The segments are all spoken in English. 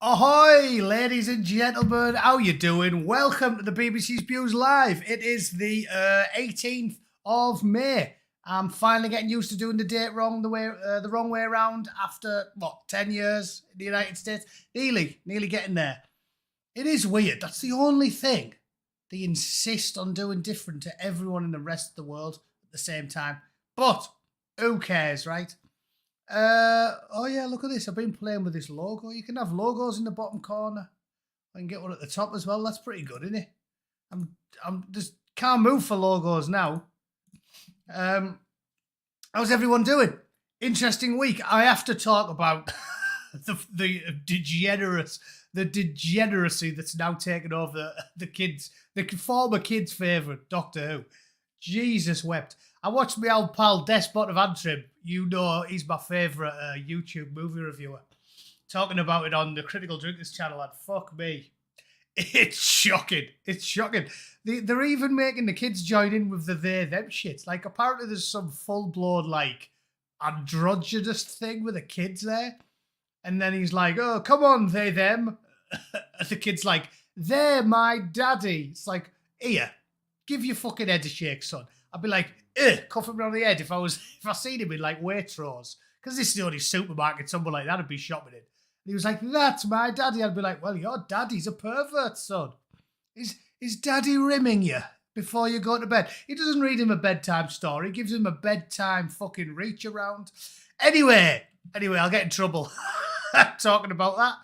Ahoy, ladies and gentlemen, how you doing? Welcome to the BBC Spews Live. It is the 18th of May. I'm finally getting used to doing the date wrong, the wrong way around after, 10 years in the United States? Nearly getting there. It is weird. That's the only thing. They insist on doing different to everyone in the rest of the world at the same time. But who cares, right? Oh yeah, look at this. I've been playing with this logo. You can have logos in the bottom corner. I can get one at the top as well. That's pretty good, isn't it? I'm just can't move for logos now. How's everyone doing? Interesting week. I have to talk about the degeneracy that's now taken over the former kids' favourite, Doctor Who. Jesus wept. I watched my old pal Despot of Antrim. You know he's my favourite YouTube movie reviewer. Talking about it on the Critical Drinkers channel, and fuck me. It's shocking. It's shocking. They're even making the kids join in with the they-them shit. Like, apparently there's some full-blown, like, androgynous thing with the kids there. And then he's like, oh, come on, they-them. The kid's like, they're my daddy. It's like, here, give your fucking head a shake, son. I'd be like, cuff him around the head if I seen him in like Waitrose. Because this is the only supermarket someone like that would be shopping in. And he was like, that's my daddy. I'd be like, well, your daddy's a pervert, son. Is daddy rimming you before you go to bed? He doesn't read him a bedtime story. He gives him a bedtime fucking reach around. Anyway, I'll get in trouble talking about that.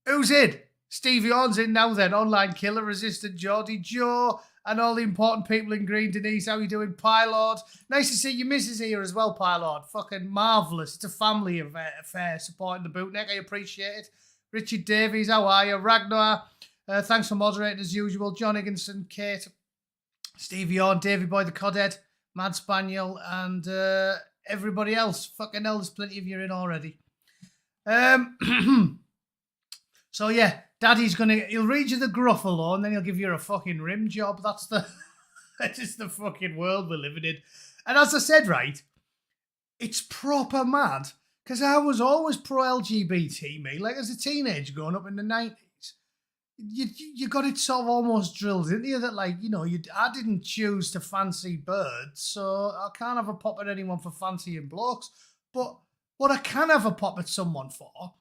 Who's in? Stevie Orn's in now then. Online killer, resistant Geordie Joe, and all the important people in green. Denise, how you doing? Pylord. Nice to see your missus here as well, Pylord. Fucking marvellous. It's a family affair supporting the Bootneck. I appreciate it. Richard Davies, how are you? Ragnar, thanks for moderating as usual. John Higginson, Kate, Stevie Orn, Davy Boy the Codhead, Mad Spaniel, and everybody else. Fucking hell, there's plenty of you in already. So yeah, Daddy's he'll read you the Gruffalo and then he'll give you a fucking rim job. That's just the fucking world we're living in. And as I said, right, it's proper mad, because I was always pro-LGBT, me. Like, as a teenager growing up in the 90s, you got it sort of almost drilled into you that, like, I didn't choose to fancy birds, so I can't have a pop at anyone for fancying blokes. But what I can have a pop at someone for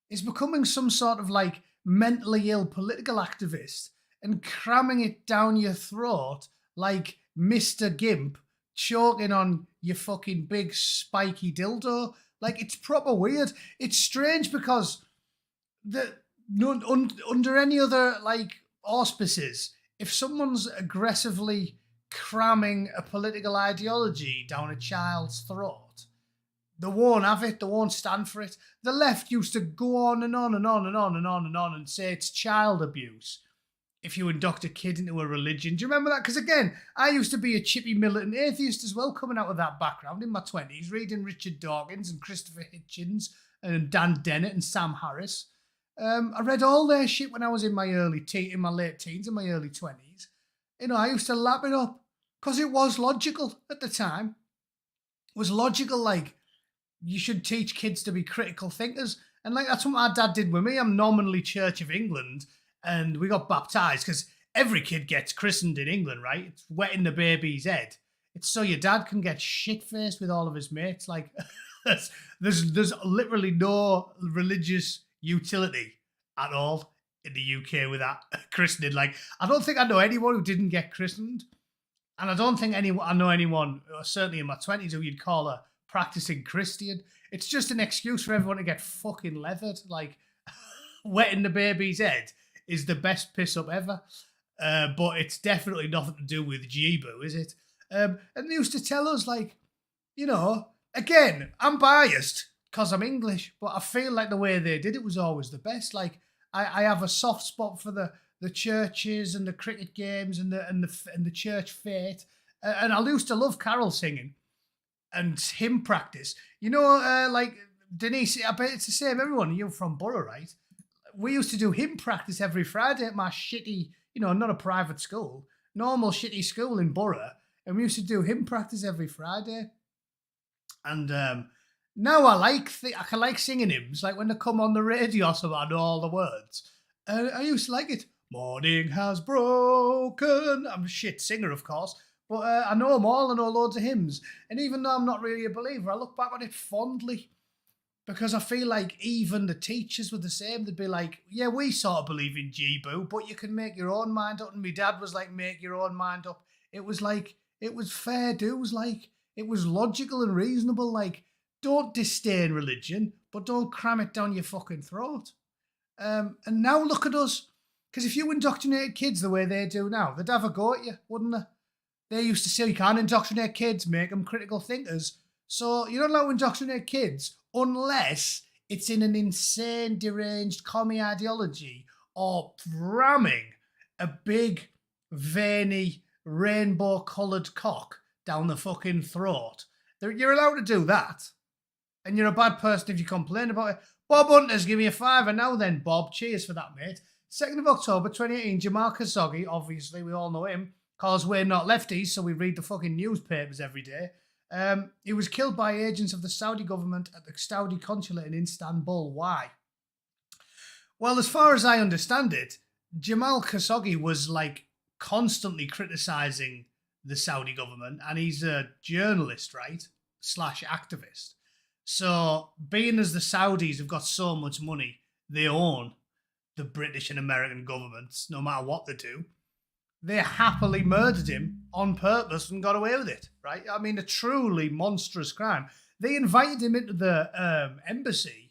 is becoming some sort of, like, mentally ill political activist and cramming it down your throat like Mr. Gimp choking on your fucking big spiky dildo. Like, it's proper weird. It's strange because under any other, like, auspices, if someone's aggressively cramming a political ideology down a child's throat, they won't have it. They won't stand for it. The left used to go on and on and on and on and on and on and say it's child abuse if you induct a kid into a religion. Do you remember that? Because, again, I used to be a chippy militant atheist as well, coming out of that background in my 20s, reading Richard Dawkins and Christopher Hitchens and Dan Dennett and Sam Harris. I read all their shit when I was in my late teens and my early 20s. I used to lap it up because it was logical at the time. It was logical, like, you should teach kids to be critical thinkers. And, like, that's what my dad did with me. I'm nominally Church of England, and we got baptised because every kid gets christened in England, right? It's wetting the baby's head. It's so your dad can get shit-faced with all of his mates. Like, there's literally no religious utility at all in the UK with that christening. Like, I don't think I know anyone who didn't get christened. And I don't think I know anyone, certainly in my 20s, who you'd call a practicing Christian. It's just an excuse for everyone to get fucking leathered. Like, wetting the baby's head is the best piss up ever. But it's definitely nothing to do with Jibu, is it? And they used to tell us, like, again, I'm biased because I'm English, but I feel like the way they did it was always the best. Like, I have a soft spot for the churches and the cricket games and the church fete. And I used to love carol singing and hymn practice. Like, Denise, I bet it's the same. Everyone, you're from Borough, right? We used to do hymn practice every Friday at my shitty, not a private school, normal shitty school in Borough. And we used to do hymn practice every Friday. And Now I can like singing hymns, like when they come on the radio, so I know all the words. I used to like it. Morning has broken. I'm a shit singer, of course, but I know them all. I know loads of hymns, and even though I'm not really a believer, I look back on it fondly because I feel like even the teachers were the same. They'd be like, "Yeah, we sort of believe in G-Boo, but you can make your own mind up." And my dad was like, "Make your own mind up." It was like it was fair dues, like it was logical and reasonable, like. Don't disdain religion, but don't cram it down your fucking throat. And now look at us. Because if you indoctrinated kids the way they do now, they'd have a go at you, wouldn't they? They used to say you can't indoctrinate kids, make them critical thinkers. So you're not allowed to indoctrinate kids unless it's in an insane, deranged commie ideology or ramming a big, veiny, rainbow-coloured cock down the fucking throat. You're allowed to do that. And you're a bad person if you complain about it. Bob Hunter's give me a fiver now then, Bob. Cheers for that, mate. 2nd of October 2018, Jamal Khashoggi, obviously we all know him, because we're not lefties, so we read the fucking newspapers every day. He was killed by agents of the Saudi government at the Saudi consulate in Istanbul. Why? Well, as far as I understand it, Jamal Khashoggi was like constantly criticising the Saudi government, and he's a journalist, right? / activist. So, being as the Saudis have got so much money, they own the British and American governments, no matter what they do. They happily murdered him on purpose and got away with it, right? I mean, a truly monstrous crime. They invited him into the embassy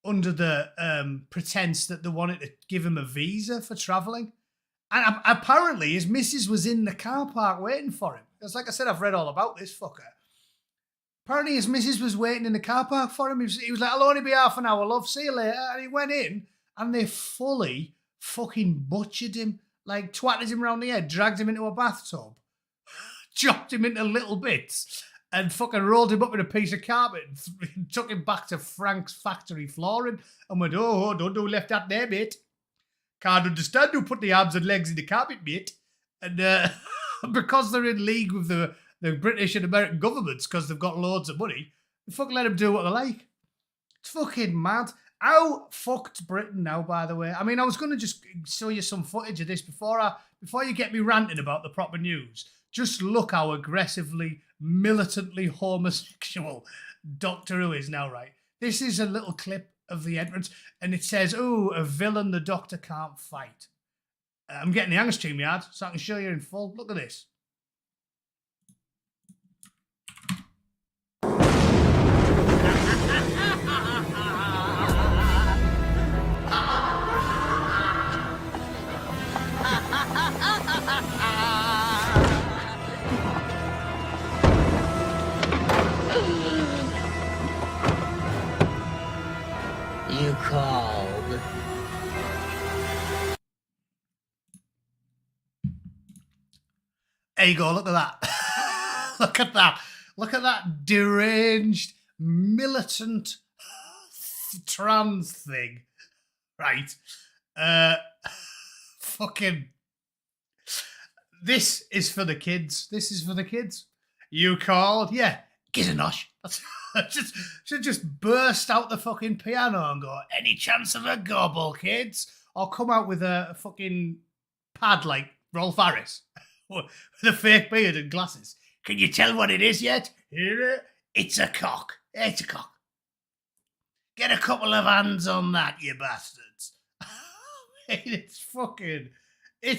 under the pretense that they wanted to give him a visa for travelling. And apparently his missus was in the car park waiting for him. Because like I said, I've read all about this fucker. Apparently his missus was waiting in the car park for him. He was like, "I'll only be half an hour, love. See you later." And he went in and they fully fucking butchered him. Like twatted him around the head, dragged him into a bathtub, chopped him into little bits and fucking rolled him up in a piece of carpet and took him back to Frank's factory flooring and went, "Oh, don't do left that there, mate. Can't understand who put the arms and legs in the carpet, mate." And because they're in league with the British and American governments because they've got loads of money, they fucking let them do what they like. It's fucking mad. How fucked Britain now, by the way? I mean, I was going to just show you some footage of this before you get me ranting about the proper news. Just look how aggressively, militantly homosexual Doctor Who is now, right? This is a little clip of the entrance, and it says, "Oh, a villain the Doctor can't fight." I'm getting the hang stream yard, so I can show you in full. Look at this. You called. There you go, look at that. Look at that. Look at that deranged, militant, trans thing. Right. Fucking. This is for the kids. This is for the kids. You called? Yeah. Get a nosh. Should just burst out the fucking piano and go, "Any chance of a gobble, kids?" Or come out with a fucking pad like Rolf Harris with a fake beard and glasses. "Can you tell what it is yet?" "It's a cock. It's a cock. Get a couple of hands on that, you bastards." It's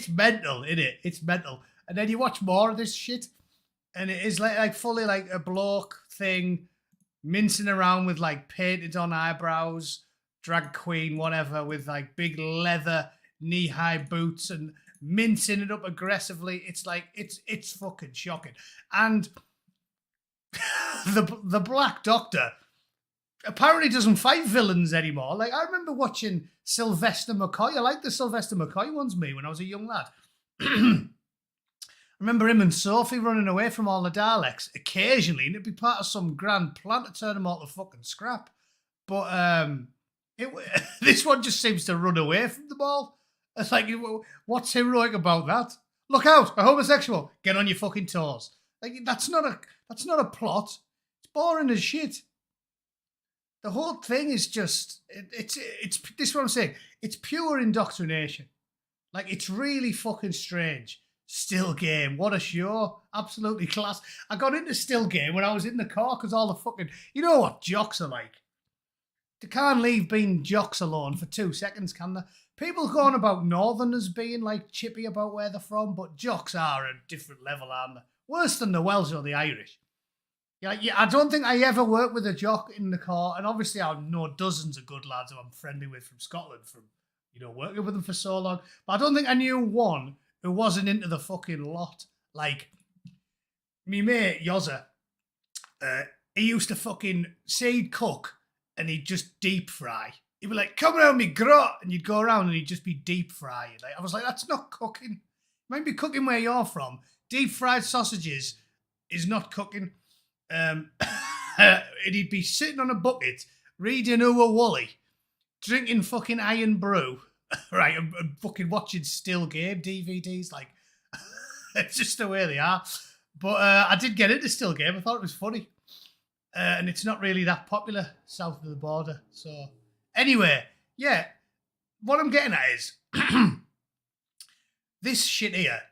mental, isn't it? It's mental. And then you watch more of this shit, and it is like fully like a bloke thing, mincing around with like painted on eyebrows, drag queen, whatever, with like big leather knee-high boots and mincing it up aggressively. It's like it's fucking shocking. And the Black Doctor apparently doesn't fight villains anymore. Like, I remember watching Sylvester McCoy. I liked the Sylvester McCoy ones, when I was a young lad. I remember him and Sophie running away from all the Daleks occasionally, and it'd be part of some grand plan to turn them all to fucking scrap. But this one just seems to run away from them all. It's like, what's heroic about that? Look out, a homosexual. Get on your fucking toes. Like, that's not a plot. It's boring as shit. The whole thing is just it's this is what I'm saying. It's pure indoctrination. Like, it's really fucking strange. Still Game, what a show. Absolutely class. I got into Still Game when I was in the car because all the fucking, you know what jocks are like. They can't leave being jocks alone for 2 seconds, can they? People going about Northerners being like chippy about where they're from, but jocks are a different level, aren't they? Worse than the Welsh or the Irish. Yeah, I don't think I ever worked with a jock in the car, and obviously I know dozens of good lads who I'm friendly with from Scotland, from, you know, working with them for so long. But I don't think I knew one who wasn't into the fucking lot. Like, me mate, Yozza, he used to fucking say he'd cook and he'd just deep fry. He'd be like, come around me grot, and you'd go around and he'd just be deep frying. Like, I was like, that's not cooking. You might be cooking where you're from. Deep fried sausages is not cooking. And he'd be sitting on a bucket, reading Uwa Woolley, drinking fucking Iron Brew, right, and fucking watching Still Game DVDs. Like, it's just the way they are. But I did get into Still Game. I thought it was funny. And it's not really that popular south of the border. So, anyway, yeah, what I'm getting at is this shit here.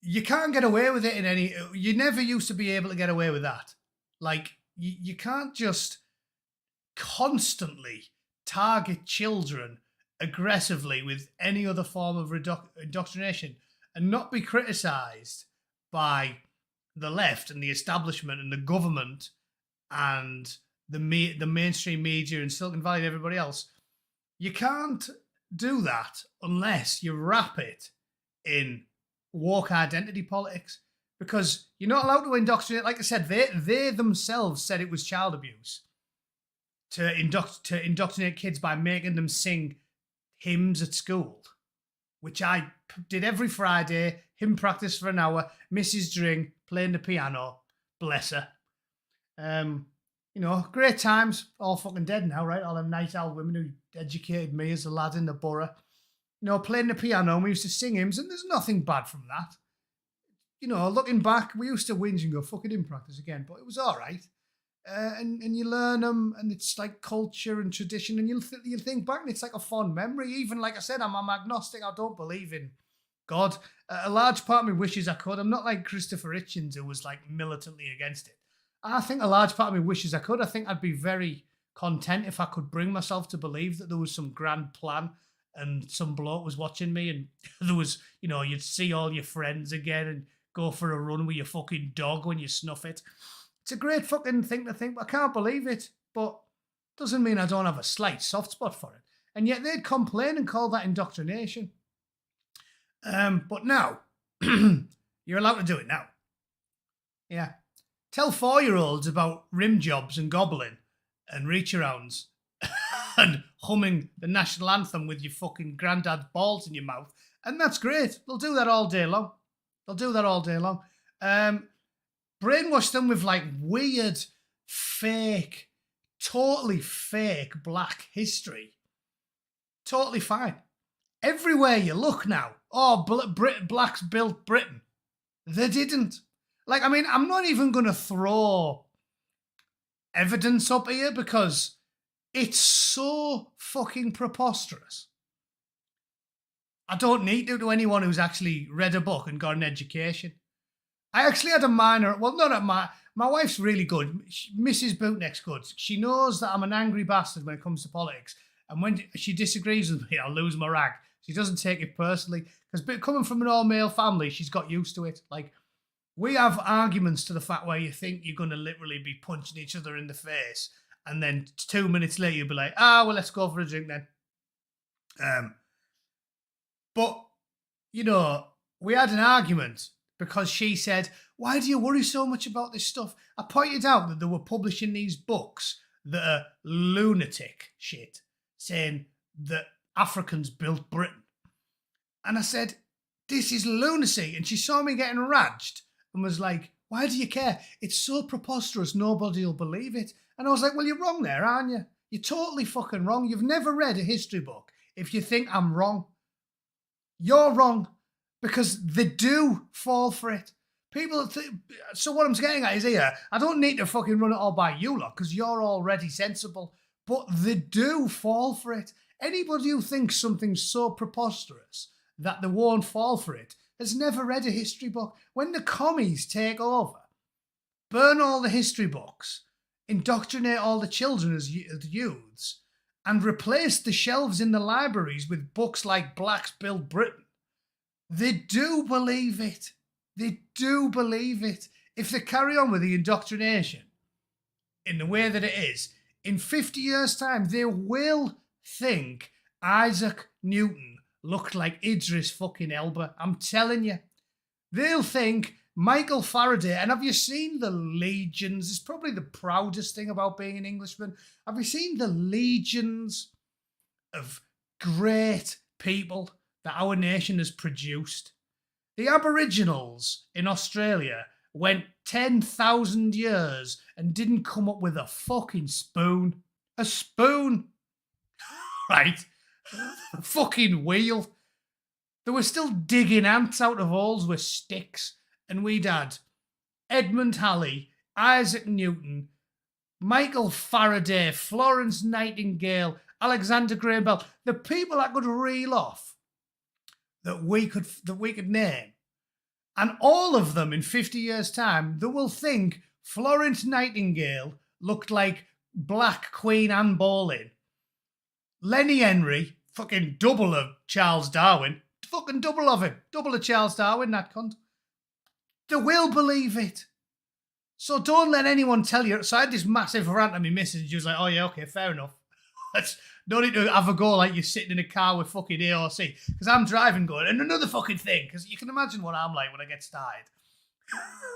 You can't get away with it in any... You never used to be able to get away with that. Like, you can't just constantly target children aggressively with any other form of indoctrination and not be criticised by the left and the establishment and the government and the mainstream media and Silicon Valley and everybody else. You can't do that unless you wrap it in woke identity politics, because you're not allowed to indoctrinate. Like I said, they themselves said it was child abuse to indoctrinate kids by making them sing hymns at school, which I did every Friday. Hymn practice for an hour, Mrs. Dring playing the piano, bless her. You know, great times, all fucking dead now, right? All them nice old women who educated me as a lad in the borough. You know, playing the piano, and we used to sing hymns, and there's nothing bad from that. You know, looking back, we used to whinge and go, fucking hymn practice again, but it was all right. And you learn them, and it's like culture and tradition, and you'll think back, and it's like a fond memory. Even, like I said, I'm agnostic. I don't believe in God. A large part of me wishes I could. I'm not like Christopher Hitchens, who was like militantly against it. I think a large part of me wishes I could. I think I'd be very content if I could bring myself to believe that there was some grand plan and some bloke was watching me, and there was, you know, you'd see all your friends again and go for a run with your fucking dog when you snuff it. It's a great fucking thing to think, but I can't believe it. But doesn't mean I don't have a slight soft spot for it. And yet they'd complain and call that indoctrination. But now, you're allowed to do it now. Yeah. Tell 4-year-olds about rim jobs and gobbling and reach-arounds and humming the national anthem with your fucking granddad's balls in your mouth. And that's great. They'll do that all day long. Brainwash them with like weird, fake, totally fake black history. Totally fine. Everywhere you look now, blacks built Britain. They didn't. Like, I mean, I'm not even going to throw evidence up here because it's so fucking preposterous. I don't need to anyone who's actually read a book and got an education. I actually had a minor, well, not at my wife's really good. Mrs. Bootneck's good. She knows that I'm an angry bastard when it comes to politics. And when she disagrees with me, I'll lose my rag. She doesn't take it personally. Because coming from an all-male family, she's got used to it. Like, we have arguments to the fact where you think you're going to literally be punching each other in the face. And then 2 minutes later, you'll be like, well, let's go for a drink then. But, you know, we had an argument because she said, why do you worry so much about this stuff? I pointed out that they were publishing these books that are lunatic shit, saying that Africans built Britain. And I said, this is lunacy. And she saw me getting raged and was like, why do you care? It's so preposterous, nobody will believe it. And I was like, well, you're wrong there, aren't you? You're totally fucking wrong. You've never read a history book if you think I'm wrong. You're wrong, because they do fall for it. So what I'm getting at is here, I don't need to fucking run it all by you lot because you're already sensible, but they do fall for it. Anybody who thinks something's so preposterous that they won't fall for it has never read a history book. When the commies take over, burn all the history books, indoctrinate all the children as youths, and replace the shelves in the libraries with books like Blacks Build Britain, they do believe it. They do believe it. If they carry on with the indoctrination in the way that it is, in 50 years' time, they will think Isaac Newton looked like Idris fucking Elba. I'm telling you. They'll think Michael Faraday, and have you seen the legions? It's probably the proudest thing about being an Englishman. Have you seen the legions of great people that our nation has produced? The Aboriginals in Australia went 10,000 years and didn't come up with a fucking spoon. A spoon. Right? A fucking wheel. They were still digging ants out of holes with sticks. And we'd had Edmund Halley, Isaac Newton, Michael Faraday, Florence Nightingale, Alexander Graham Bell. The people I could reel off that we could name. And all of them in 50 years' time, they will think Florence Nightingale looked like Black Queen Anne Boleyn. Lenny Henry, fucking double of Charles Darwin. Fucking double of him. Double of Charles Darwin, that cunt. They will believe it. So don't let anyone tell you. So I had this massive rant on my missus and she was like, oh yeah, okay, fair enough. No need to have a go like you're sitting in a car with fucking AOC. Because I'm driving going, and another fucking thing, because you can imagine what I'm like when I get started.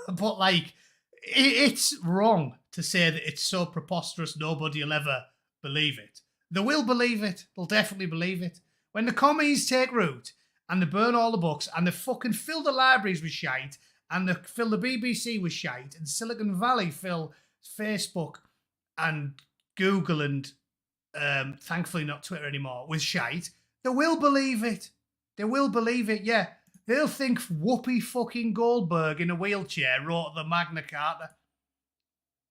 But like, it's wrong to say that it's so preposterous nobody will ever believe it. They will believe it. They'll definitely believe it. When the commies take root and they burn all the books and they fucking fill the libraries with shite and they fill the BBC with shite and Silicon Valley fill Facebook and Google and thankfully not Twitter anymore with shite, they will believe it. They will believe it, yeah. They'll think Whoopi fucking Goldberg in a wheelchair wrote the Magna Carta.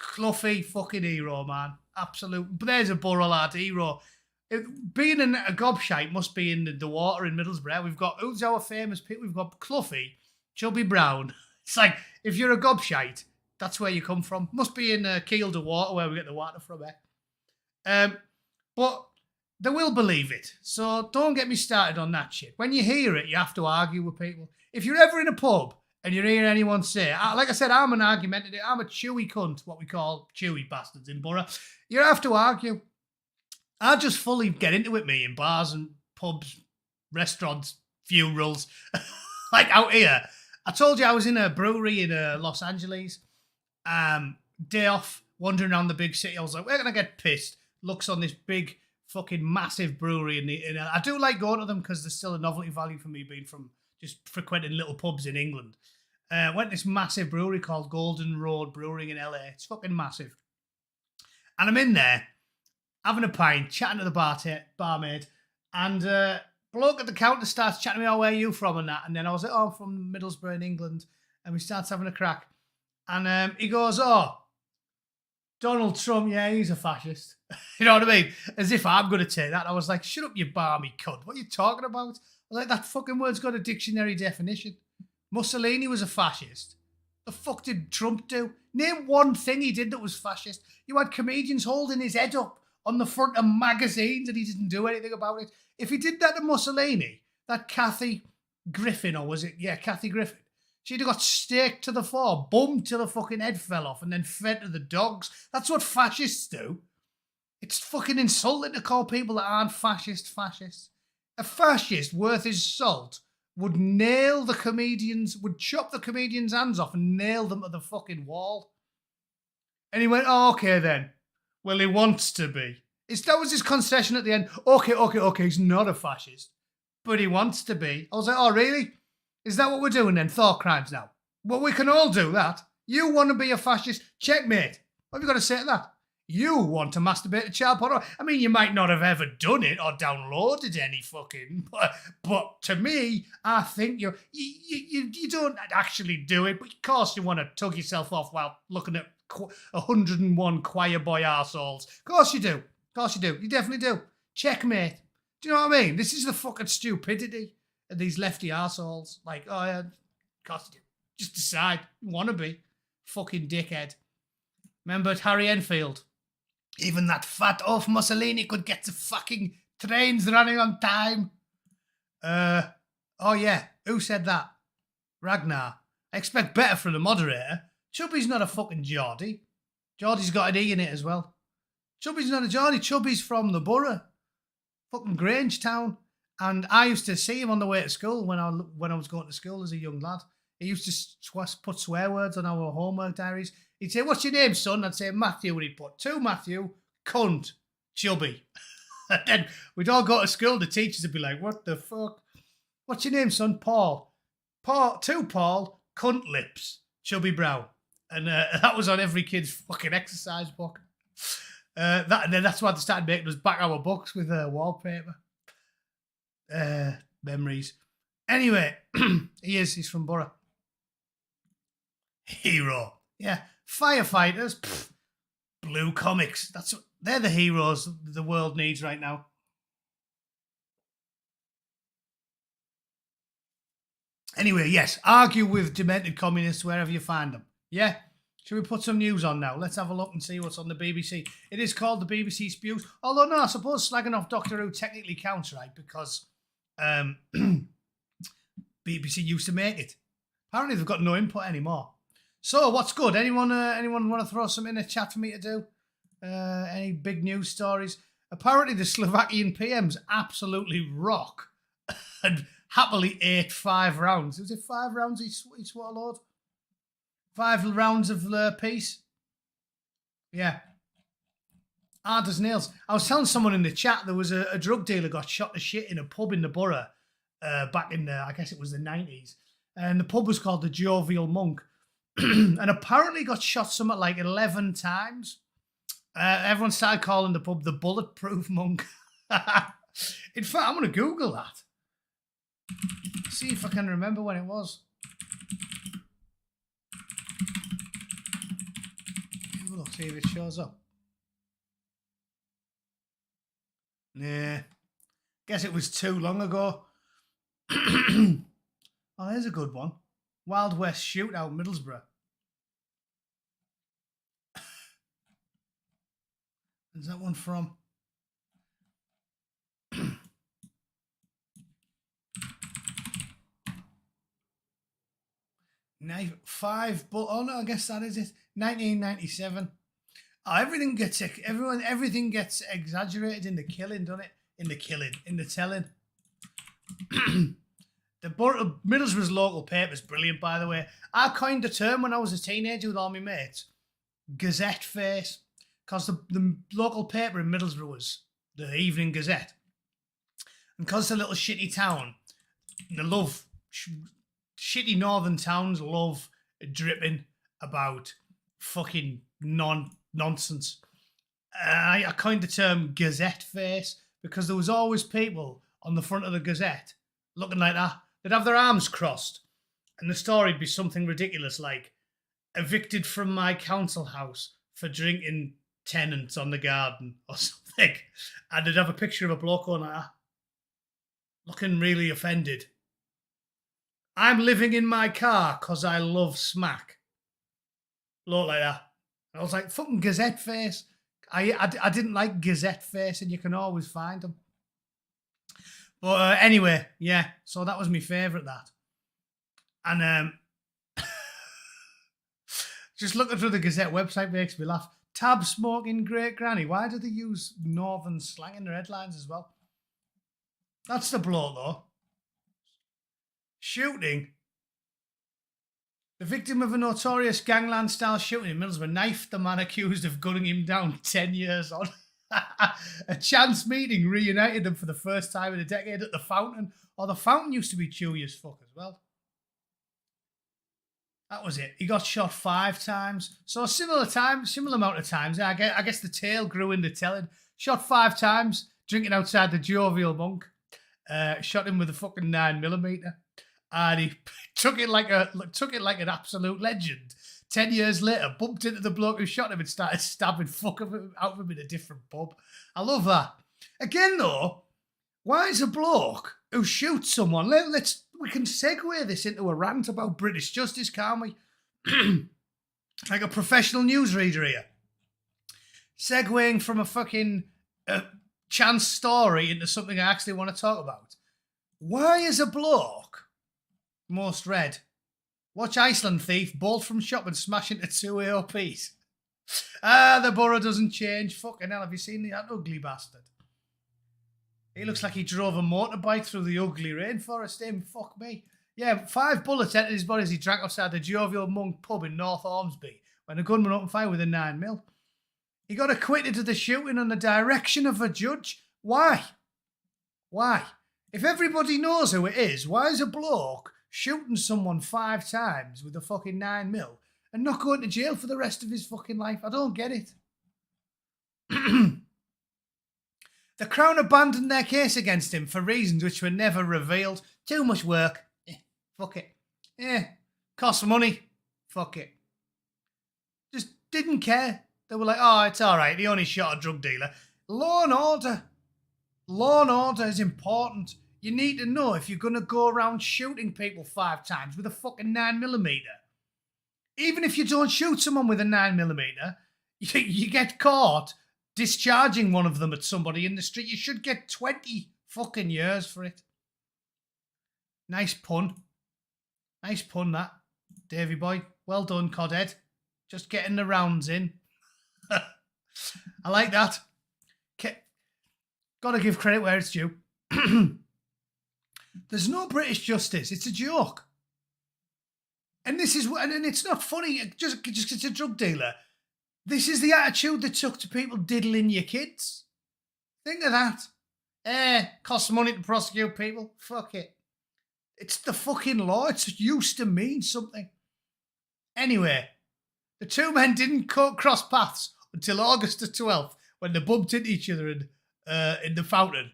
Cluffy fucking hero, man. Absolute. But there's a Borough lad hero. Being a gobshite must be in the water in Middlesbrough. We've got, who's our famous people? We've got Cluffy, Chubby Brown. It's like, if you're a gobshite, that's where you come from. Must be in Kielder Water, where we get the water from, But they will believe it. So don't get me started on that shit. When you hear it, you have to argue with people. If you're ever in a pub and you hear anyone say, like I said, I'm an argumentative, I'm a chewy cunt, what we call chewy bastards in Borough. You have to argue. I just fully get into it, me, in bars and pubs, restaurants, funerals. Like out here. I told you I was in a brewery in Los Angeles. Day off, wandering around the big city. I was like, where can I get pissed? Looks on this big fucking massive brewery. I do like going to them because there's still a novelty value for me being from just frequenting little pubs in England. Went to this massive brewery called Golden Road Brewing in LA. It's fucking massive. And I'm in there, having a pint, chatting to the barmaid, and bloke at the counter starts chatting to me, oh, where are you from and that? And then I was like, oh, I'm from Middlesbrough in England. And we starts having a crack. And he goes, oh, Donald Trump, yeah, he's a fascist. You know what I mean? As if I'm going to take that. I was like, shut up, you barmy cunt. What are you talking about? I was like, that fucking word's got a dictionary definition. Mussolini was a fascist. The fuck did Trump do? Name one thing he did that was fascist. You had comedians holding his head up on the front of magazines and he didn't do anything about it. If he did that to Mussolini, that Kathy Griffin, or was it? Yeah, Kathy Griffin. She'd have got staked to the floor, bummed till the fucking head fell off, and then fed to the dogs. That's what fascists do. It's fucking insulting to call people that aren't fascists. A fascist worth his salt would nail the comedians, would chop the comedians' hands off and nail them to the fucking wall. And he went, oh, okay then. Well, he wants to be. That was his concession at the end. Okay, he's not a fascist. But he wants to be. I was like, oh, really? Is that what we're doing then? Thought crimes now? Well, we can all do that. You want to be a fascist? Checkmate. What have you got to say to that? You want to masturbate to child porn? I mean, you might not have ever done it or downloaded any fucking, but to me, I think you don't actually do it. But of course, you want to tug yourself off while looking at 101 choir boy arseholes. Of course you do. Of course you do. You definitely do. Checkmate. Do you know what I mean? This is the fucking stupidity of these lefty arseholes. Like, oh yeah, of course you do. Just decide. You want to be. Fucking dickhead. Remember Harry Enfield? Even that fat oaf Mussolini could get the fucking trains running on time. Oh yeah, who said that? Ragnar. I expect better from the moderator. Chubby's not a fucking Geordie. Geordie's got an E in it as well. Chubby's not a Geordie. Chubby's from the borough. Fucking Grangetown. And I used to see him on the way to school when I was going to school as a young lad. He used to put swear words on our homework diaries. He'd say, "What's your name, son?" I'd say, "Matthew." And he'd put, "To Matthew, cunt, chubby." And then we'd all go to school. The teachers would be like, "What the fuck? What's your name, son?" "Paul." To Paul, cunt lips, chubby brow. And that was on every kid's fucking exercise book. And then that's why they started making us back our books with wallpaper. Memories. Anyway, he's from Borough. Hero. Yeah. Firefighters. Blue comics. They're the heroes the world needs right now. Anyway, yes. Argue with demented communists wherever you find them. Yeah. Should we put some news on now? Let's have a look and see what's on the BBC. It is called the BBC Spews. Although, no, I suppose slagging off Doctor Who technically counts, right? Because BBC used to make it. Apparently, they've got no input anymore. So, what's good? Anyone want to throw something in the chat for me to do? Any big news stories? Apparently, the Slovakian PMs absolutely rock and happily ate 5 rounds. Was it 5 rounds he swallowed? 5 rounds of peace? Yeah. Hard as nails. I was telling someone in the chat there was a drug dealer got shot to shit in a pub in the borough back in, I guess it was the 90s. And the pub was called the Jovial Monk. And apparently got shot something like 11 times. Everyone started calling the pub the Bulletproof Monk. In fact, I'm going to Google that. See if I can remember when it was. Have a look, see if it shows up. Nah. Guess it was too long ago. Oh, there's a good one. Wild West Shootout, Middlesbrough. Is that one from? Five, but oh no, I guess that is it. 1997. Oh, everything gets exaggerated in the killing, doesn't it? In the telling. The Middlesbrough's local paper's brilliant, by the way. I coined the term when I was a teenager with all my mates. Gazette face. Because the local paper in Middlesbrough was the Evening Gazette. And because it's a little shitty town, they love... shitty northern towns love dripping about fucking nonsense. I coined the term Gazette face because there was always people on the front of the Gazette looking like that. They'd have their arms crossed and the story'd be something ridiculous like evicted from my council house for drinking tenants on the garden or something. And they'd have a picture of a bloke on like that, looking really offended. I'm living in my car because I love smack. Look like that. And I was like, fucking Gazette face. I didn't like Gazette face, and you can always find them. But anyway, yeah. So that was my favourite, that. And just looking through the Gazette website makes me laugh. Tab smoking great granny. Why do they use northern slang in their headlines as well? That's the blow, though. Shooting. The victim of a notorious gangland-style shooting in Middlesbrough knifed the man accused of gunning him down 10 years on. A chance meeting reunited them for the first time in a decade at the Fountain. Oh, the Fountain used to be chewy as fuck as well. That was it. He got shot 5 times. So similar amount of times. I guess the tale grew in the telling. Shot 5 times, drinking outside the Jovial Monk. Shot him with a fucking 9mm. And he took it like an absolute legend. 10 years later, bumped into the bloke who shot him and started stabbing fuck out of him in a different pub. I love that. Again, though, why is a bloke who shoots someone? We can segue this into a rant about British justice, can't we? Like a professional newsreader here. Segueing from a fucking chance story into something I actually want to talk about. Why is a bloke most read? Watch Iceland thief bolt from shop and smash into 2 AOPs. The borough doesn't change. Fucking hell, have you seen that ugly bastard? He looks like he drove a motorbike through the ugly rainforest. Him, fuck me. Yeah, 5 bullets entered his body as he drank outside the Jovial Monk pub in North Ormsby when a gunman opened fire with a 9mm. He got acquitted of the shooting on the direction of a judge. Why? Why? If everybody knows who it is, why is a bloke shooting someone 5 times with a fucking 9mm and not going to jail for the rest of his fucking life? I don't get it. The Crown abandoned their case against him for reasons which were never revealed. Too much work. Fuck it. Costs money. Fuck it. Just didn't care. They were like, oh, it's all right. He only shot a drug dealer. Law and order. Law and order is important. You need to know if you're going to go around shooting people 5 times with a fucking 9mm. Even if you don't shoot someone with a 9mm, you get caught discharging one of them at somebody in the street. You should get 20 fucking years for it. Nice pun. Nice pun, that. Davy boy. Well done, Codhead. Just getting the rounds in. I like that. Gotta give credit where it's due. There's no British justice. It's a joke. And this is, and it's not funny just because it's a drug dealer. This is the attitude they took to people diddling your kids. Think of that. Costs money to prosecute people. Fuck it. It's the fucking law. It's used to mean something. Anyway, the 2 men didn't cross paths until August the 12th when they bumped into each other in the fountain.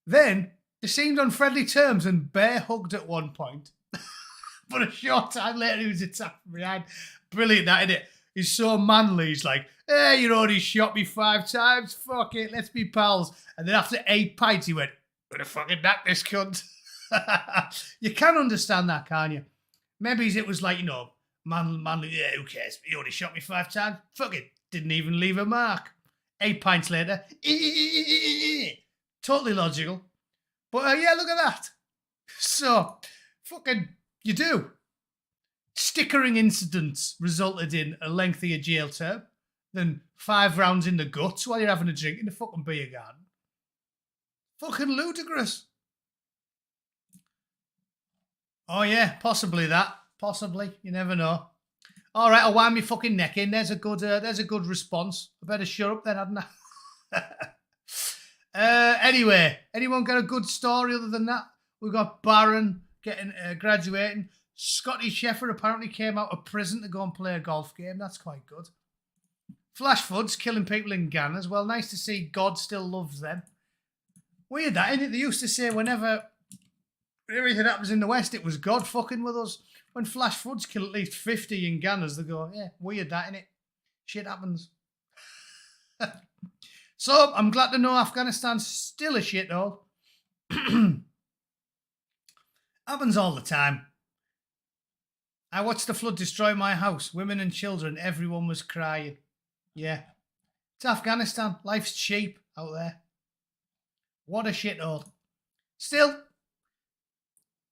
Then they seemed on friendly terms and bear hugged at one point. But a short time later, he was attacked from behind. Brilliant, that, isn't it? He's so manly. He's like, hey, you already shot me 5 times. Fuck it, let's be pals. And then after 8 pints, he went, I'm gonna fucking knock this cunt. You can understand that, can't you? Maybe it was like, manly, yeah, who cares? He already shot me 5 times. Fuck it, didn't even leave a mark. 8 pints later, totally logical. But yeah, look at that. So, fucking, you do. Stickering incidents resulted in a lengthier jail term than 5 rounds in the guts while you're having a drink in the fucking beer garden. Fucking ludicrous. Oh yeah, possibly that. Possibly. You never know. All right, I'll wind my fucking neck in. There's a good response. I better shut up then, hadn't I? Anyway, anyone got a good story other than that? We've got Baron getting graduating. Scotty Sheffer apparently came out of prison to go and play a golf game. That's quite good. Flash Floods killing people in Ghana as well. Nice to see God still loves them. Weird that, isn't it? They used to say whenever everything happens in the West, it was God fucking with us. When Flash Floods kill at least 50 in Ghana, they go, yeah, weird that, innit? Shit happens. So, I'm glad to know Afghanistan's still a shithole. Happens all the time. I watched the flood destroy my house. Women and children, everyone was crying. Yeah. It's Afghanistan. Life's cheap out there. What a shithole. Still,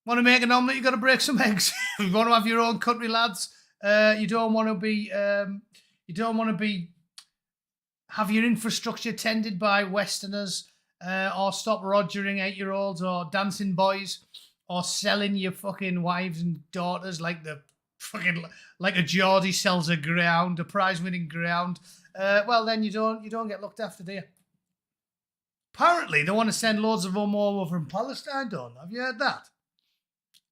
want to make an omelette, you got to break some eggs. If you want to have your own country, lads, you don't want to be have your infrastructure tended by Westerners, or stop rogering 8-year-olds or dancing boys, or selling your fucking wives and daughters like a Geordie sells a greyhound, a prize-winning greyhound. Well, then you don't get looked after, do you? Apparently, they want to send loads of them over from Palestine, don't they? Have you heard that?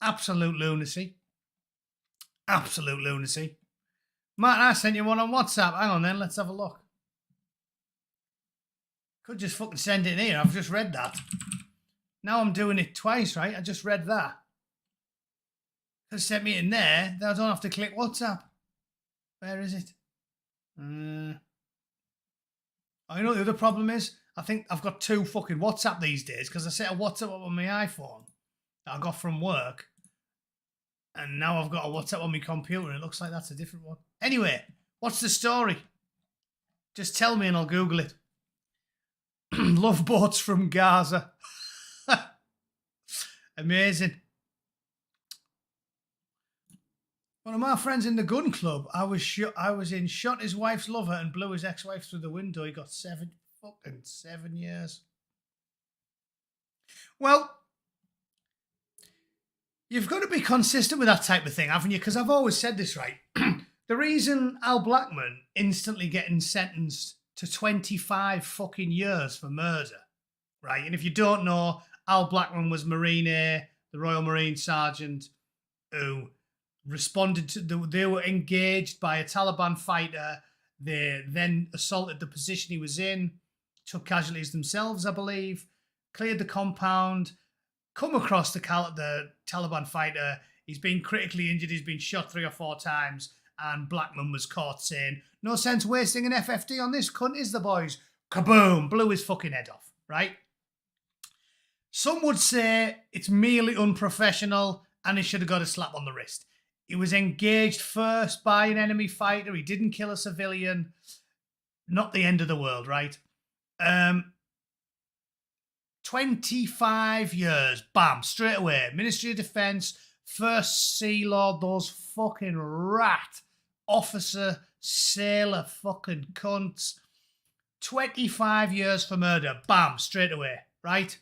Absolute lunacy. Absolute lunacy. Martin, I sent you one on WhatsApp. Hang on then, let's have a look. Could just fucking send it in here. I've just read that. Now I'm doing it twice, right? I just read that. Could have sent me in there. Then I don't have to click WhatsApp. Where is it? I know what the other problem is. I think I've got 2 fucking WhatsApp these days because I set a WhatsApp up on my iPhone that I got from work. And now I've got a WhatsApp on my computer and it looks like that's a different one. Anyway, what's the story? Just tell me and I'll Google it. Love boats from Gaza. Amazing. One of my friends in the gun club, I was in, shot his wife's lover and blew his ex-wife through the window. He got 7 years. Well, you've got to be consistent with that type of thing, haven't you? Because I've always said this, right? The reason Al Blackman instantly getting sentenced to 25 fucking years for murder, right? And if you don't know, Al Blackman was Marine Air, the Royal Marine Sergeant, who responded to, they were engaged by a Taliban fighter. They then assaulted the position he was in, took casualties themselves, I believe, cleared the compound, come across the Taliban fighter. He's been critically injured. He's been shot 3 or 4 times. And Blackman was caught saying, no sense wasting an FFD on this cunt, is the boys? Kaboom! Blew his fucking head off, right? Some would say it's merely unprofessional and he should have got a slap on the wrist. He was engaged first by an enemy fighter. He didn't kill a civilian. Not the end of the world, right? 25 years. Bam. Straight away. Ministry of Defence. First Sea Lord. Those fucking rat officer, sailor fucking cunts. 25 years for murder. Bam. Straight away, right?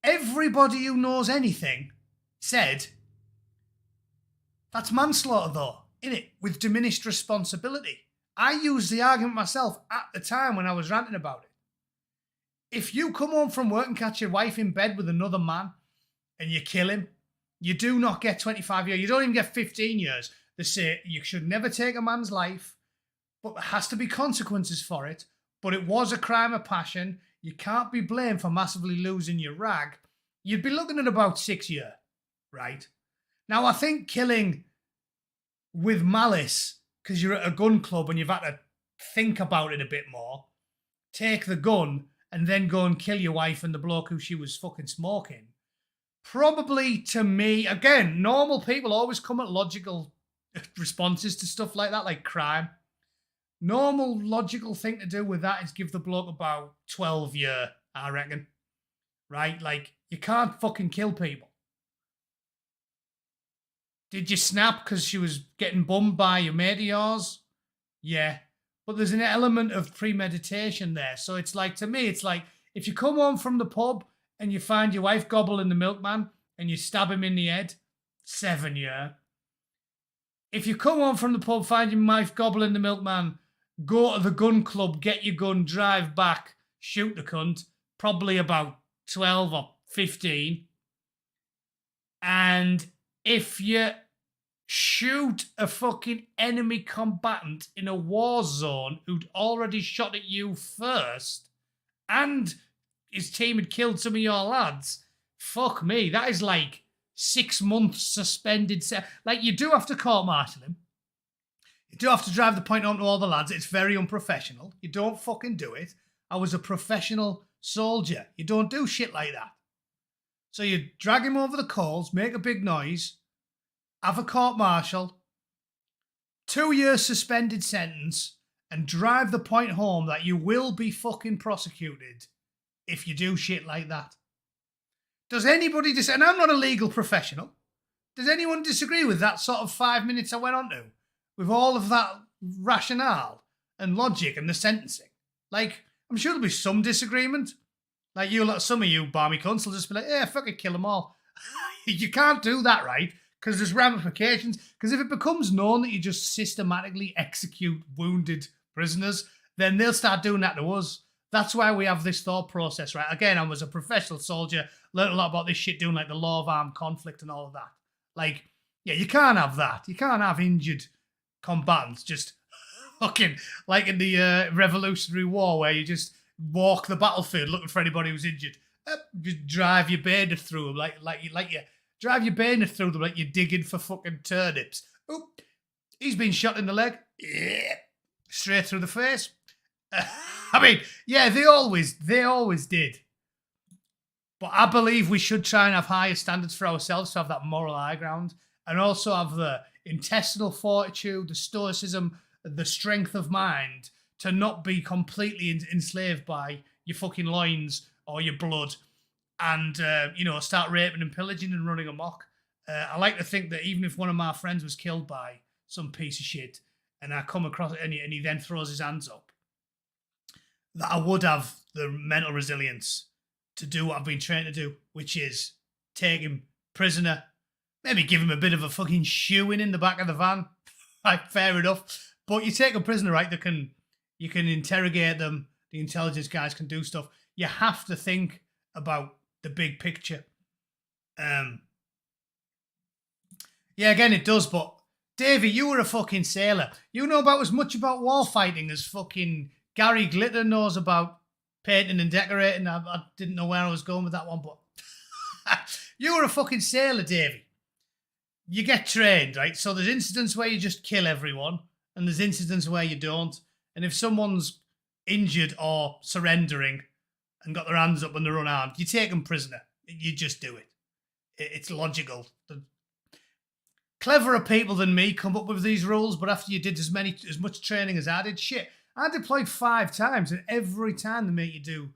Everybody who knows anything said that's manslaughter, though, innit? With diminished responsibility. I used the argument myself at the time when I was ranting about it. If you come home from work and catch your wife in bed with another man and you kill him, you do not get 25 years. You don't even get 15 years. They say you should never take a man's life, but there has to be consequences for it. But it was a crime of passion. You can't be blamed for massively losing your rag. You'd be looking at about 6 years, right? Now, I think killing with malice, because you're at a gun club and you've had to think about it a bit more, take the gun and then go and kill your wife and the bloke who she was fucking smoking. Probably, to me, again, normal people always come at logical responses to stuff like that, like crime. Normal, logical thing to do with that is give the bloke about 12 years, I reckon. Right? Like, you can't fucking kill people. Did you snap because she was getting bummed by your mate of yours? Yeah. But there's an element of premeditation there. So it's like, to me, it's like, if you come home from the pub and you find your wife gobbling the milkman and you stab him in the head, 7 years. If you come home from the pub, find your wife gobbling the milkman, go to the gun club, get your gun, drive back, shoot the cunt, probably about 12 or 15. And if you shoot a fucking enemy combatant in a war zone who'd already shot at you first and his team had killed some of your lads, fuck me, that is like 6 months suspended. Like, you do have to court-martial him. You do have to drive the point home to all the lads. It's very unprofessional. You don't fucking do it. I was a professional soldier. You don't do shit like that. So you drag him over the coals, make a big noise, have a court-martial, 2 years suspended sentence, and drive the point home that you will be fucking prosecuted if you do shit like that. Does anybody disagree? And I'm not a legal professional. Does anyone disagree with that sort of 5 minutes I went on to? With all of that rationale and logic and the sentencing? Like, I'm sure there'll be some disagreement. Like, some of you barmy cunts will just be like, yeah, fucking kill them all. You can't do that, right? Because there's ramifications. Because if it becomes known that you just systematically execute wounded prisoners, then they'll start doing that to us. That's why we have this thought process, right? Again, I was a professional soldier, learned a lot about this shit, doing like the law of armed conflict and all of that. Like, Yeah, you can't have that. You can't have injured combatants just fucking like in the Revolutionary War where you just walk the battlefield looking for anybody who's injured. Just drive your bayonet through them like you drive your bayonet through them like you're digging for fucking turnips. Oh, he's been shot in the leg. Yeah, straight through the face. I mean, yeah, they always did. But I believe we should try and have higher standards for ourselves to have that moral high ground and also have the intestinal fortitude, the stoicism, the strength of mind to not be completely enslaved by your fucking loins or your blood and, start raping and pillaging and running amok. I like to think that even if one of my friends was killed by some piece of shit and I come across it and he then throws his hands up, that I would have the mental resilience to do what I've been trained to do, which is take him prisoner, maybe give him a bit of a fucking shoeing in the back of the van. Like, fair enough. But you take a prisoner, right, you can interrogate them, the intelligence guys can do stuff. You have to think about the big picture. Yeah, again, it does, but Davey, you were a fucking sailor. You know about as much about war fighting as fucking Gary Glitter knows about painting and decorating. I didn't know where I was going with that one, but you were a fucking sailor, Davey. You get trained, right? So there's incidents where you just kill everyone, and there's incidents where you don't. And if someone's injured or surrendering and got their hands up and they're unarmed, you take them prisoner. You just do it. It's logical. The cleverer people than me come up with these rules, but after you did as much training as I did, shit, I deployed 5 times, and every time they make you do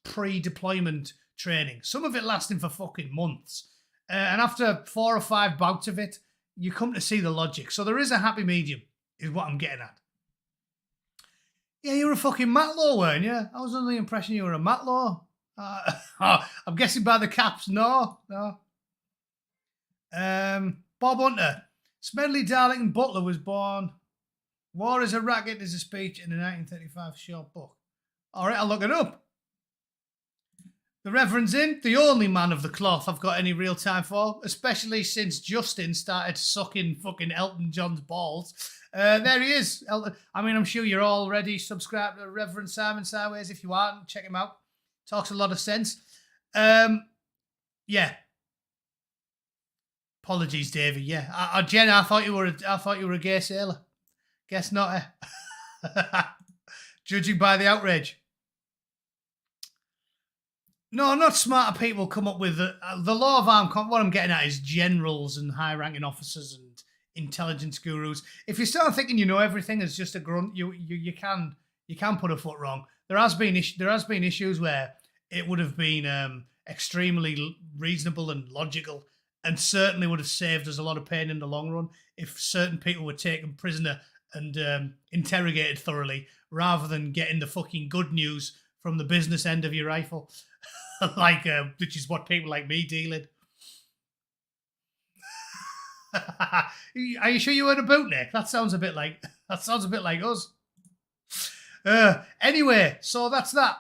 pre-deployment training. Some of it lasting for fucking months. And after 4 or 5 bouts of it, you come to see the logic. So there is a happy medium, is what I'm getting at. Yeah, you were a fucking matlaw, weren't you? I was under the impression you were a matlaw. I'm guessing by the caps, no. Bob Hunter. Smedley Darlington Butler was born. War is a Racket is a speech in the 1935 short book. All right, I'll look it up. The Reverend's in, the only man of the cloth I've got any real time for, especially since Justin started sucking fucking Elton John's balls. There he is, Elton. I mean, I'm sure you're already subscribed to Reverend Simon Sideways. If you aren't, check him out. Talks a lot of sense. Yeah. Apologies, Davey. Yeah, Jen, I thought you were a gay sailor. Guess not, eh? Judging by the outrage. No, not smarter people come up with the law of armed conflict. What I'm getting at is generals and high-ranking officers and intelligence gurus. If you start thinking you know everything as just a grunt, you can put a foot wrong. There has been issues where it would have been extremely reasonable and logical, and certainly would have saved us a lot of pain in the long run if certain people were taken prisoner and interrogated thoroughly, rather than getting the fucking good news from the business end of your rifle, which is what people like me deal in. Are you sure you weren't a bootneck? That sounds a bit like us. Anyway, so that's that.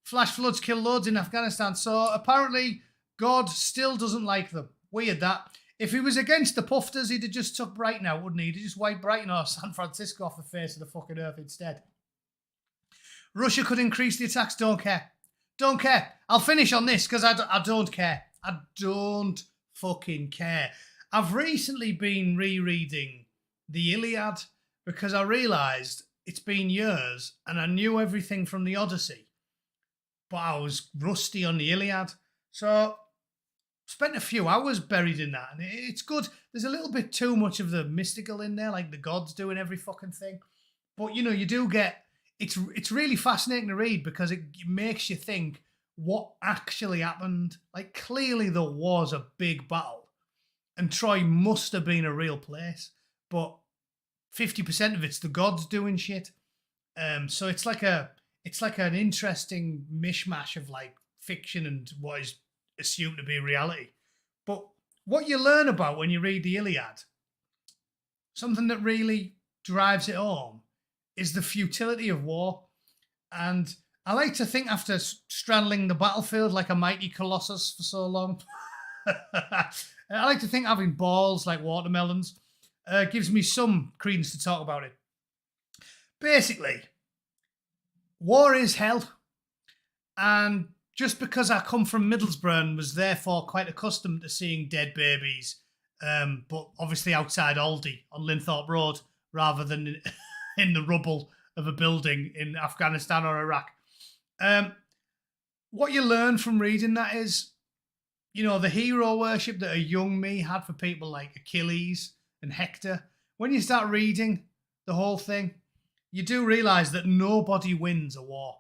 Flash floods kill loads in Afghanistan. So apparently God still doesn't like them. Weird that. If he was against the pufters, he'd have just took Brighton out, wouldn't he? He'd have just wiped Brighton or San Francisco off the face of the fucking earth instead. Russia could increase the attacks. Don't care. Don't care. I'll finish on this because I don't care. I don't fucking care. I've recently been rereading the Iliad because I realised it's been years and I knew everything from the Odyssey, but I was rusty on the Iliad. So spent a few hours buried in that, and it's good. There's a little bit too much of the mystical in there, like the gods doing every fucking thing. But, you do get... It's really fascinating to read because it makes you think what actually happened. Like, clearly there was a big battle, and Troy must have been a real place, but 50% of it's the gods doing shit. So it's like an interesting mishmash of like fiction and what is assumed to be reality. But what you learn about when you read the Iliad, something that really drives it home, is the futility of war. And I like to think after straddling the battlefield like a mighty colossus for so long, I like to think having balls like watermelons gives me some credence to talk about it. Basically, war is hell. And just because I come from Middlesbrough and was therefore quite accustomed to seeing dead babies, but obviously outside Aldi on Linthorpe Road rather than in the rubble of a building in Afghanistan or Iraq. What you learn from reading that is, the hero worship that a young me had for people like Achilles and Hector. When you start reading the whole thing, you do realise that nobody wins a war.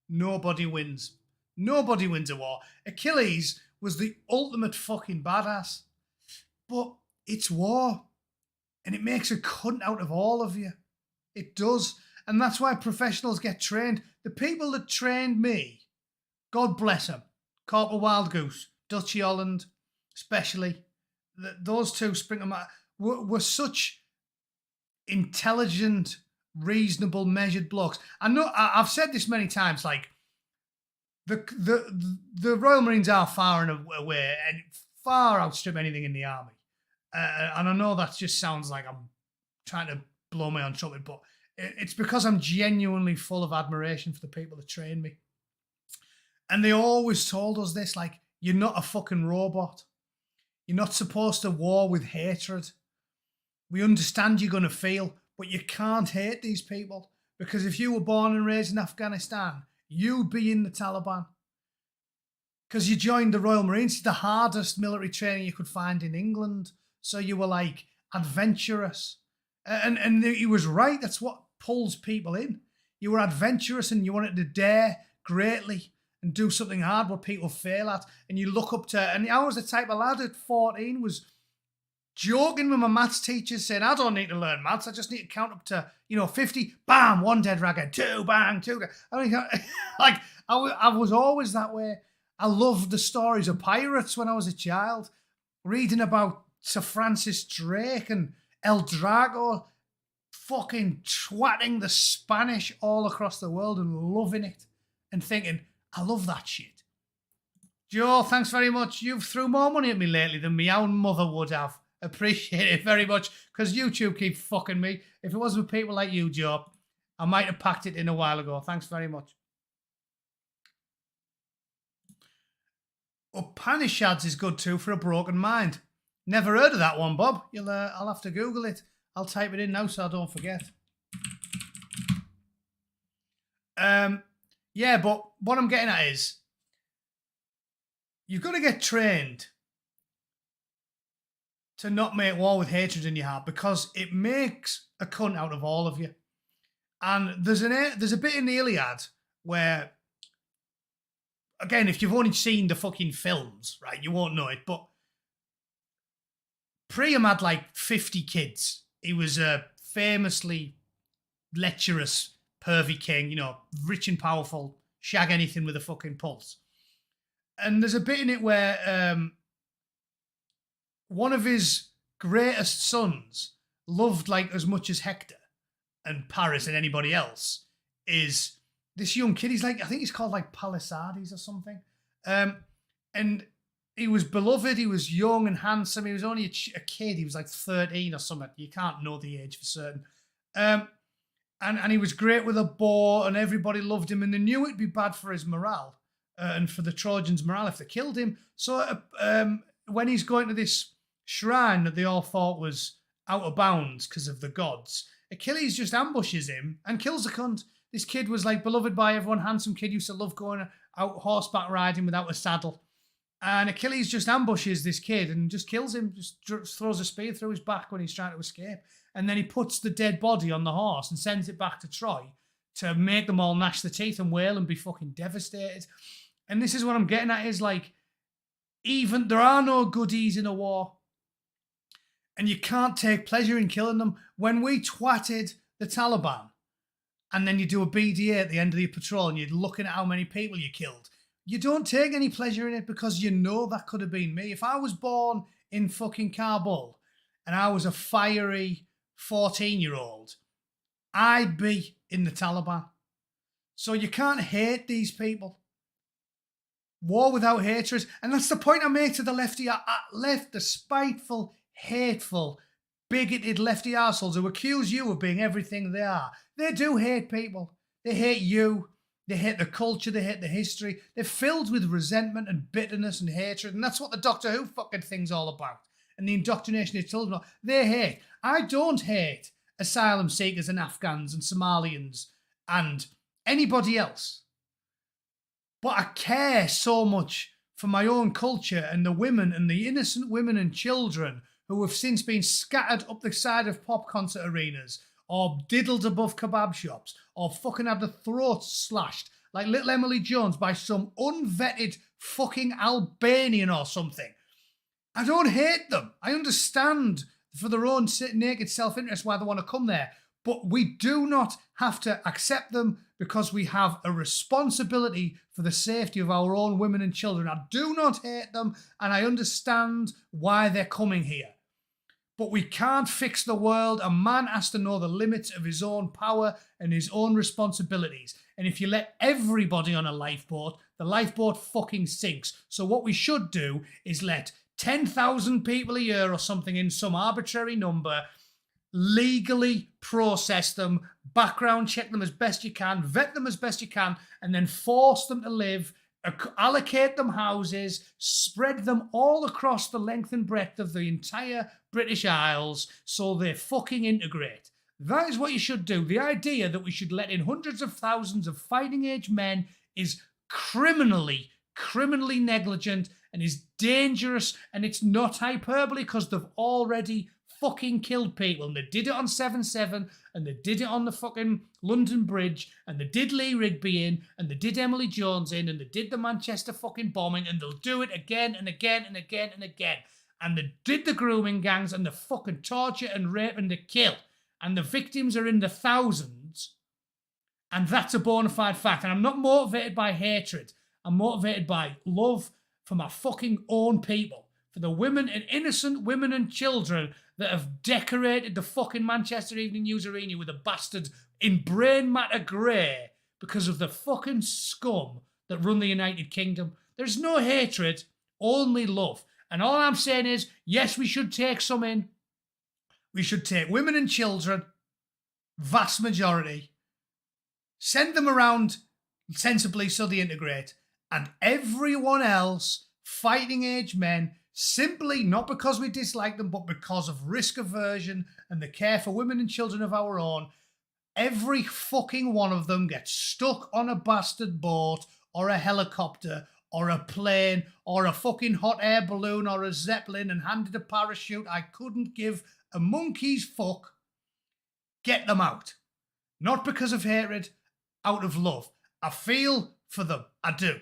Nobody wins. Nobody wins a war. Achilles was the ultimate fucking badass. But it's war. And it makes a cunt out of all of you. It does. And that's why professionals get trained. The people that trained me, God bless them, Corporal Wildgoose, Dutchy Holland, especially, those two were such intelligent, reasonable, measured blokes. I know I've said this many times. Like the Royal Marines are far and away and far outstrip anything in the army. And I know that just sounds like I'm trying to blow my own trumpet, but it's because I'm genuinely full of admiration for the people that train me. And they always told us this, like, you're not a fucking robot. You're not supposed to war with hatred. We understand you're going to feel, but you can't hate these people, because if you were born and raised in Afghanistan, you'd be in the Taliban. Because you joined the Royal Marines, the hardest military training you could find in England. So you were like adventurous. And he was right. That's what pulls people in. You were adventurous and you wanted to dare greatly and do something hard what people fail at. And you look up to, and I was the type of lad at 14 was joking with my maths teachers saying, I don't need to learn maths. I just need to count up to, 50, bam, one dead raghead, two, bang, two. I mean, I was always that way. I loved the stories of pirates when I was a child, reading about Sir Francis Drake and El Drago fucking twatting the Spanish all across the world and loving it and thinking, I love that shit. Joe, thanks very much. You've threw more money at me lately than my own mother would have. Appreciate it very much, because YouTube keep fucking me. If it wasn't for people like you, Joe, I might have packed it in a while ago. Thanks very much. Upanishads is good too for a broken mind. Never heard of that one, Bob. I'll have to Google it. I'll type it in now so I don't forget. Yeah, but what I'm getting at is you've got to get trained to not make war with hatred in your heart, because it makes a cunt out of all of you. And there's a bit in the Iliad where, again, if you've only seen the fucking films, right, you won't know it, but Priam had like 50 kids. He was a famously lecherous, pervy king, rich and powerful, shag anything with a fucking pulse. And there's a bit in it where one of his greatest sons, loved like as much as Hector and Paris and anybody else, is this young kid. He's like, I think he's called like Palisades or something. And he was beloved. He was young and handsome. He was only a kid. He was like 13 or something. You can't know the age for certain. And he was great with a bow, and everybody loved him. And they knew it'd be bad for his morale and for the Trojans' morale if they killed him. So when he's going to this shrine that they all thought was out of bounds because of the gods, Achilles just ambushes him and kills the cunt. This kid was like beloved by everyone, handsome kid, used to love going out horseback riding without a saddle. And Achilles just ambushes this kid and just kills him, just throws a spear through his back when he's trying to escape. And then he puts the dead body on the horse and sends it back to Troy to make them all gnash their teeth and wail and be fucking devastated. And this is what I'm getting at, is like, even there are no goodies in a war. And you can't take pleasure in killing them. When we twatted the Taliban, and then you do a BDA at the end of your patrol and you're looking at how many people you killed, you don't take any pleasure in it, because you know that could have been me. If I was born in fucking Kabul and I was a fiery 14-year-old, I'd be in the Taliban. So you can't hate these people. War without hatred. And that's the point I make to the lefty, left, the spiteful, hateful, bigoted lefty arseholes who accuse you of being everything they are. They do hate people. They hate you. They hate the culture. They hate the history. They're filled with resentment and bitterness and hatred. And that's what the Doctor Who fucking thing's all about. And the indoctrination of children. They hate. I don't hate asylum seekers and Afghans and Somalians and anybody else. But I care so much for my own culture and the women and the innocent women and children who have since been scattered up the side of pop concert arenas or diddled above kebab shops or fucking had their throats slashed like little Emily Jones by some unvetted fucking Albanian or something. I don't hate them. I understand for their own naked self-interest why they want to come there. But we do not have to accept them because we have a responsibility for the safety of our own women and children. I do not hate them, and I understand why they're coming here. But we can't fix the world. A man has to know the limits of his own power and his own responsibilities. And if you let everybody on a lifeboat, the lifeboat fucking sinks. So what we should do is let 10,000 people a year or something in some arbitrary number legally process them, background check them as best you can, vet them as best you can, and then force them to live, allocate them houses, spread them all across the length and breadth of the entire British Isles so they fucking integrate. That is what you should do. The idea that we should let in hundreds of thousands of fighting age men is criminally negligent and is dangerous, and it's not hyperbole because they've already fucking killed people, and they did it on 7/7, and they did it on the fucking London Bridge, and they did Lee Rigby in, and they did Emily Jones in, and they did the Manchester fucking bombing, and they'll do it again and again and again and again. And they did the grooming gangs and the fucking torture and rape and the kill, and the victims are in the thousands, and that's a bona fide fact. And I'm not motivated by hatred. I'm motivated by love for my fucking own people, for the women and innocent women and children that have decorated the fucking Manchester Evening News Arena with a bastard in brain matter grey because of the fucking scum that run the United Kingdom. There's no hatred, only love. And all I'm saying is, yes, we should take some in. We should take women and children, vast majority, send them around sensibly so they integrate, and everyone else, fighting age men, simply not because we dislike them, but because of risk aversion and the care for women and children of our own, every fucking one of them gets stuck on a bastard boat or a helicopter or a plane or a fucking hot air balloon or a Zeppelin and handed a parachute. I couldn't give a monkey's fuck. Get them out. Not because of hatred, out of love. I feel for them. I do.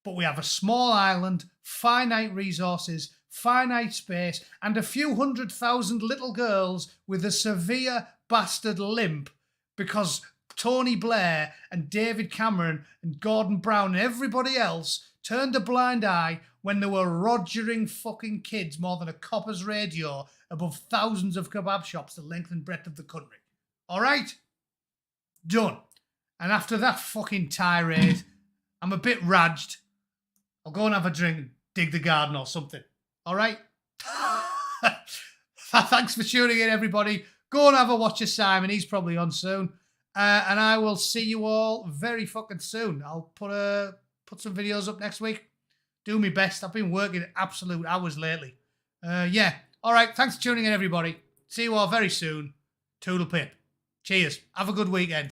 But we have a small island, finite resources, finite space, and a few 100,000 little girls with a severe bastard limp because Tony Blair and David Cameron and Gordon Brown and everybody else turned a blind eye when they were rogering fucking kids more than a copper's radio above thousands of kebab shops the length and breadth of the country. All right? Done. And after that fucking tirade, I'm a bit raged. I'll go and have a drink and dig the garden or something. All right? Thanks for tuning in, everybody. Go and have a watch of Simon. He's probably on soon. And I will see you all very fucking soon. I'll put some videos up next week. Do my best. I've been working absolute hours lately. Yeah. All right. Thanks for tuning in, everybody. See you all very soon. Toodle pip. Cheers. Have a good weekend.